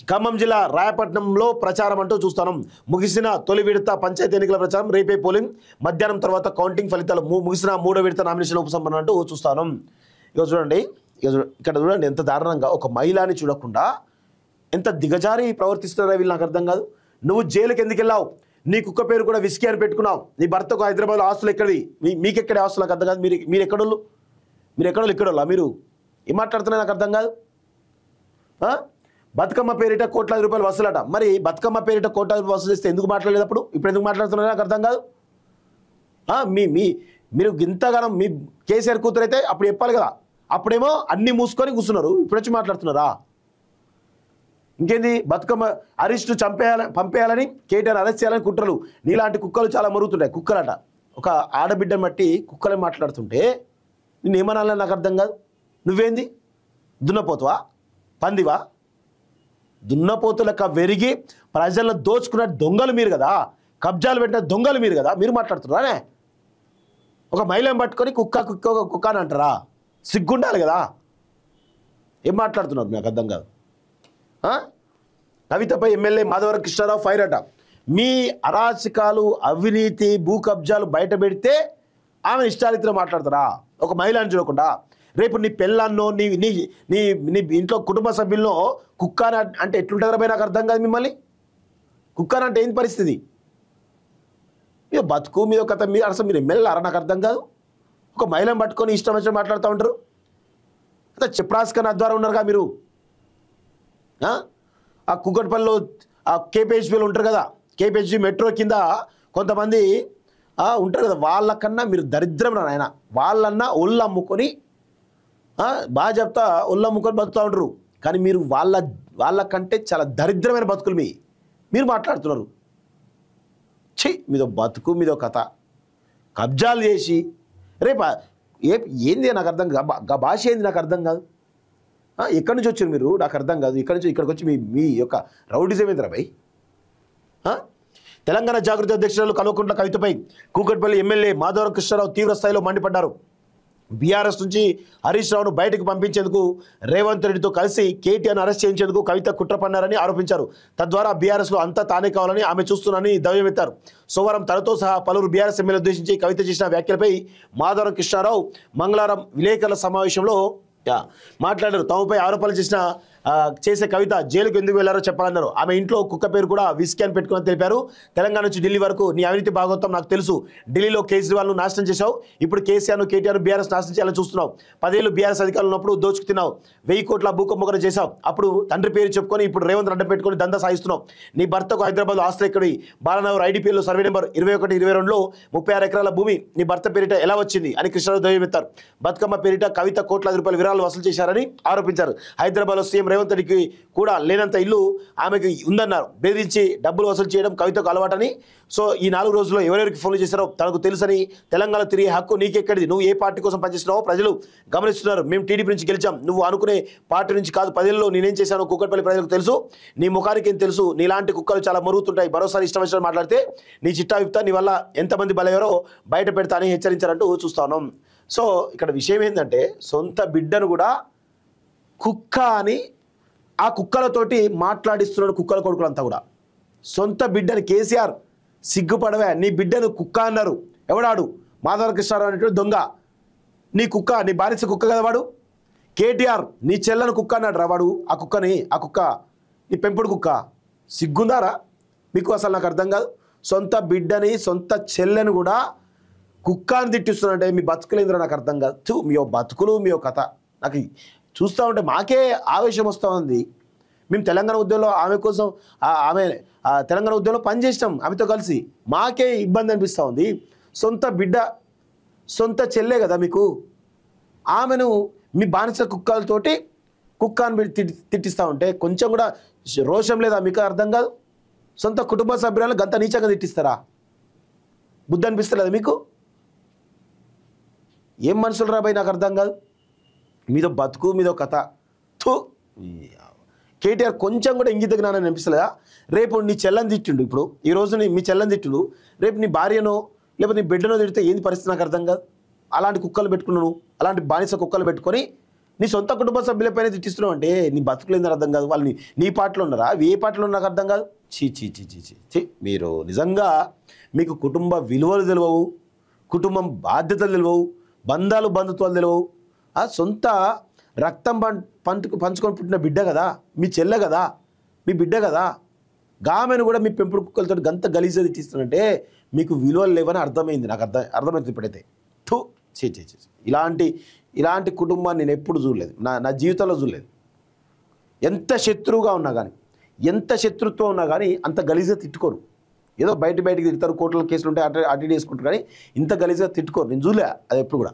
ఖమ్మం జిల్లా రాయపట్నంలో ప్రచారం అంటూ చూస్తున్నాం. ముగిసిన తొలి విడత పంచాయతీ ఎన్నికల ప్రచారం, రేపే పోలింగ్, మధ్యాహ్నం తర్వాత కౌంటింగ్ ఫలితాలు, ముగిసిన మూడో విడత నామినేషన్ ఉపసంహరణ అంటూ చూస్తున్నాం. ఇక చూడండి, ఇక్కడ చూడండి ఎంత దారుణంగా ఒక మహిళని చూడకుండా ఎంత దిగజారి ప్రవర్తిస్తున్నారో వీళ్ళు. నాకు అర్థం కాదు. నువ్వు జైలుకి ఎందుకు వెళ్ళావు? నీ కుక్క పేరు కూడా విస్కీ అని పెట్టుకున్నావు. నీ భర్తకు హైదరాబాద్లో ఆస్తులు ఎక్కడివి? మీకెక్కడే ఆస్తులు? నాకు అర్థం కాదు. మీరు ఎక్కడోళ్ళు? ఇక్కడోళ్ళ మీరు ఏం మాట్లాడుతున్నా నాకు అర్థం కాదు. బతుకమ్మ పేరిట కోట్లాది రూపాయలు వసూలట. మరి బతుకమ్మ పేరిట కోట్లాది రూపాయలు వసూలు చేస్తే ఎందుకు మాట్లాడలేదు? ఇప్పుడు ఎందుకు మాట్లాడుతున్నా నాకు అర్థం కాదు. మీరు ఇంతగానం మీ కేసీఆర్ కూతురు అయితే అప్పుడు చెప్పాలి కదా. అప్పుడేమో అన్ని మూసుకొని కూర్చున్నారు, ఇప్పుడు వచ్చి మాట్లాడుతున్నారా? ఇంకేంది? బతుకమ్మ అరెస్టు పంపేయాలని కేటీఆర్ అరెస్ట్ చేయాలని కుట్రలు. నీలాంటి కుక్కలు చాలా మరుగుతుంటాయి. కుక్కలట ఒక ఆడబిడ్డని బట్టి కుక్కలే మాట్లాడుతుంటే నేను ఏమనాలని నాకు అర్థం కాదు. నువ్వేంది దున్నపోతువా? పందివా? దున్నపోతులక వెరిగి ప్రజలను దోచుకున్న దొంగలు మీరు కదా, కబ్జాలు పెట్టిన దొంగలు మీరు కదా, మీరు మాట్లాడుతున్నారానే? ఒక మహిళను పట్టుకొని కుక్క అని అంటారా? సిగ్గుండాలి కదా. ఏం మాట్లాడుతున్నారు నాకు అర్థం కాదు. కవితపై ఎమ్మెల్యే మాధవరం కృష్ణారావు ఫైర్ అట. మీ అరాచకాలు, అవినీతి, భూ కబ్జాలు బయట పెడితే ఆమె ఇష్టారీతిలో మాట్లాడతారా? ఒక మహిళను చూడకుండా. రేపు నీ పెళ్ళాన్నో నీ నీ నీ నీ ఇంట్లో కుటుంబ సభ్యుల్లో కుక్క అంటే ఎట్లుంటారో నాకు అర్థం కాదు. మిమ్మల్ని కుక్క అంటే ఏంటి పరిస్థితి? మీరు బతుకు మీద కథ మీరు అసలు మీరు ఎమ్మెల్యేలారా? నాకు అర్థం కాదు. ఒక మహిళను పట్టుకొని ఇష్టం వచ్చిన మాట్లాడుతూ ఉంటారు. అంతా చెప్రాస్కర్ ద్వారా ఉన్నారుగా మీరు. ఆ కుక్కట్పల్లిలో ఆ కేపీహెచ్పీలో ఉంటారు కదా, కేపీహెచ్పీ మెట్రో కింద కొంతమంది ఉంటారు కదా, వాళ్ళకన్నా మీరు దరిద్రం రా నాయన. వాళ్ళన్నా ఒళ్ళు అమ్ముకొని బాగా చెప్తా ఒళ్ళు అమ్ముకొని బతుకుతూ ఉంటారు. కానీ మీరు వాళ్ళకంటే చాలా దరిద్రమైన బతుకులు మీరు మాట్లాడుతున్నారు. మీదో బతుకు మీదో కథ. కబ్జాలు చేసి రేపు ఏంది నాకు అర్థం కాదు. భాష ఏంది నాకు అర్థం కాదు. ఎక్కడి నుంచి వచ్చారు మీరు? నాకు అర్థం కాదు. ఇక్కడికి వచ్చి మీ యొక్క రౌడిజం ఏంద్రా భయ్? తెలంగాణ జాగృతి అధ్యక్షురాలు కల్వకుంట్ల కవితపై కూకట్పల్లి ఎమ్మెల్యే మాధవరం కృష్ణారావు తీవ్ర స్థాయిలో మండిపడ్డారు. బీఆర్ఎస్ నుంచి హరీష్ రావును బయటకు పంపించేందుకు రేవంత్ రెడ్డితో కలిసి కేటీఆర్ను అరెస్ట్ చేయించేందుకు కవిత కుట్ర పన్నారని ఆరోపించారు. తద్వారా బీఆర్ఎస్లో అంతా తానే కావాలని ఆమె చూస్తున్నారని ధ్వజమెత్తారు. సోమవారం తనతో సహా పలువురు బీఆర్ఎస్ ఎమ్మెల్యే ఉద్దేశించి కవిత చేసిన వ్యాఖ్యలపై మాధవరం కృష్ణారావు మంగళవారం విలేకరుల సమావేశంలో మాట్లాడారు. తమపై ఆరోపణలు చేసే కవిత జైలుకు ఎందుకు వెళ్లారో చెప్పాలన్నారు. ఆమె ఇంట్లో కుక్క పేరు కూడా విస్కీ అని పెట్టుకుని తెలిపారు. తెలంగాణ నుంచి ఢిల్లీ వరకు నీ అవినీతి భాగవతం నాకు తెలుసు. ఢిల్లీలో కేజ్రీవాల్ను నాశనం చేశావు, ఇప్పుడు కేసీఆర్ను కేటీఆర్ బీఆర్ఎస్ నాశనం చేయాలని చూస్తున్నావు. 10 ఏళ్ళు బీఆర్ఎస్ అధికారులు ఉన్నప్పుడు దోచుకు తిన్నావు. 1000 కోట్ల భూకంపకర చేశావు. అప్పుడు తండ్రి పేరు చెప్పుకొని ఇప్పుడు రేవంత్ అడ్డం పెట్టుకుని దందా సాగిస్తున్నావు. నీ భర్తకు హైదరాబాద్ ఆస్తులు ఎక్కడి? బాలనగర్ ఐడిపిఎల్లో సర్వే నెంబర్ 21-22లో 36 ఎకరాల భూమి నీ భర్త పేరిట ఎలా వచ్చింది అని కృష్ణారావు ధ్వజమెత్తారు. బతుకమ్మ పేరిట కవిత కోట్లాది రూపాయల విరాళాలు వసూలు చేశారని ఆరోపించారు. హైదరాబాద్లో సీఎం రేవంత్ రెడ్డికి కూడా లేనంత ఇల్లు ఆమెకు ఉందన్నారు. బెదిరించి డబ్బులు వసూలు చేయడం కవితకు అలవాటని, సో ఈ 4 రోజుల్లో ఎవరెవరికి ఫోన్లు చేశారో తనకు తెలుసని, తెలంగాణ తిరిగే హక్కు నీకెక్కడిది? నువ్వు ఏ పార్టీ కోసం పనిచేస్తున్నావో ప్రజలు గమనిస్తున్నారు. మేము టీడీపీ నుంచి గెలిచాం, నువ్వు అనుకునే పార్టీ నుంచి కాదు. 10 ఏళ్ళలో నేనేం చేశానో కూకట్పల్లి ప్రజలకు తెలుసు, నీ ముఖానికి ఏం తెలుసు? నీలాంటి కుక్కలు చాలా మరుగుతుంటాయి. మరోసారి ఇష్టం వచ్చినట్టు మాట్లాడితే నీ చిట్టా విప్తా, నీ వల్ల ఎంతమంది బలయ్యారో బయట పెడతా అని హెచ్చరించారంటూ చూస్తాను. సో ఇక్కడ విషయం ఏంటంటే సొంత బిడ్డను కూడా కుక్క అని ఆ కుక్కలతోటి మాట్లాడిస్తున్నాడు. కుక్కల కొడుకులంతా కూడా సొంత బిడ్డని కేసీఆర్ సిగ్గుపడవే, నీ బిడ్డను కుక్క అన్నారు. ఎవడాడు? మాధవరం కృష్ణారావు అనేటువంటి దొంగ. నీ కుక్క, నీ బానిస కుక్క కదా వాడు. కేటీఆర్ నీ చెల్లను కుక్క అన్నాడు రా వాడు. ఆ కుక్క నీ పెంపుడు కుక్క. సిగ్గుందారా మీకు? అసలు నాకు అర్థం కాదు. సొంత బిడ్డని సొంత చెల్లెను కూడా కుక్క అని తిట్టిస్తున్నారంటే మీ బతుకులేంద్రా నాకు అర్థం కాదు. మీ బతుకులు మీ కథ నాకు చూస్తూ ఉంటే మాకే ఆవేశం వస్తూ ఉంది. మేము తెలంగాణ ఉద్యమంలో ఆమె కోసం ఆమె తెలంగాణ ఉద్యమంలో పనిచేసినాం ఆమెతో కలిసి. మాకే ఇబ్బంది అనిపిస్తూ ఉంది. సొంత బిడ్డ సొంత చెల్లే కదా మీకు. ఆమెను మీ బానిస కుక్కలతోటి కుక్క అని తిట్టిస్తూ ఉంటే కొంచెం కూడా రోషం లేదా మీకు? అర్థం కాదు. సొంత కుటుంబ సభ్యులను గంత నీచంగా తిట్టిస్తారా? బుద్ధి అనిపిస్తలేదా మీకు? ఏం మనుషులు రాబాయి నాకు అర్థం కాదు. మీదో బతుకు మీదో కథ. కేటీఆర్ కొంచెం కూడా ఇంగిత జ్ఞానాన్ని అనిపిస్తలేదా? రేపు నీ చెల్లని తిట్టిండు, ఇప్పుడు ఈరోజు మీ చెల్లని తిట్టిండు, రేపు నీ భార్యనో లేకపోతే నీ బిడ్డనో తిడితే ఏంది పరిస్థితి నాకు అర్థం కాదు. అలాంటి కుక్కలు పెట్టుకున్నాను, అలాంటి బానిస కుక్కలు పెట్టుకొని నీ సొంత కుటుంబ సభ్యులపైన తిట్టిస్తున్నావు అంటే నీ బతుకులేందని అర్థం కాదు. వాళ్ళని నీ పాటలో ఉన్నారా, ఏ పాటలో నాకు అర్థం కాదు. చీ చీ చీ చీ చీ చీ మీరు నిజంగా మీకు కుటుంబ విలువలు తెలియవు, కుటుంబం బాధ్యతలు తెలియవు, బంధాలు బంధుత్వాలు తెలియవు. ఆ సొంత రక్తం పంచుకొని పుట్టిన బిడ్డ కదా, మీ చెల్లె కదా, మీ బిడ్డ కదా, గామెను కూడా మీ పెంపుడు కుక్కలతో గంత గలీజా తిట్టిస్తున్నంటే మీకు విలువలు లేవని అర్థమైంది. నాకు అర్థమైంది ఇప్పుడైతే. థూ చే చే చే ఇలాంటి కుటుంబాన్ని నేను ఎప్పుడు చూడలేదు, నా జీవితంలో చూడలేదు. ఎంత శత్రువుగా ఉన్నా కానీ, ఎంత శత్రుత్వం ఉన్నా కానీ అంత గలీజా తిట్టుకోరు. ఏదో బయటికి తిడతారు, కోర్టుల కేసులు ఉంటాయి, అటు వేసుకుంటారు, కానీ ఇంత గలీజా తిట్టుకోరు. నేను చూడలే అది ఎప్పుడు కూడా.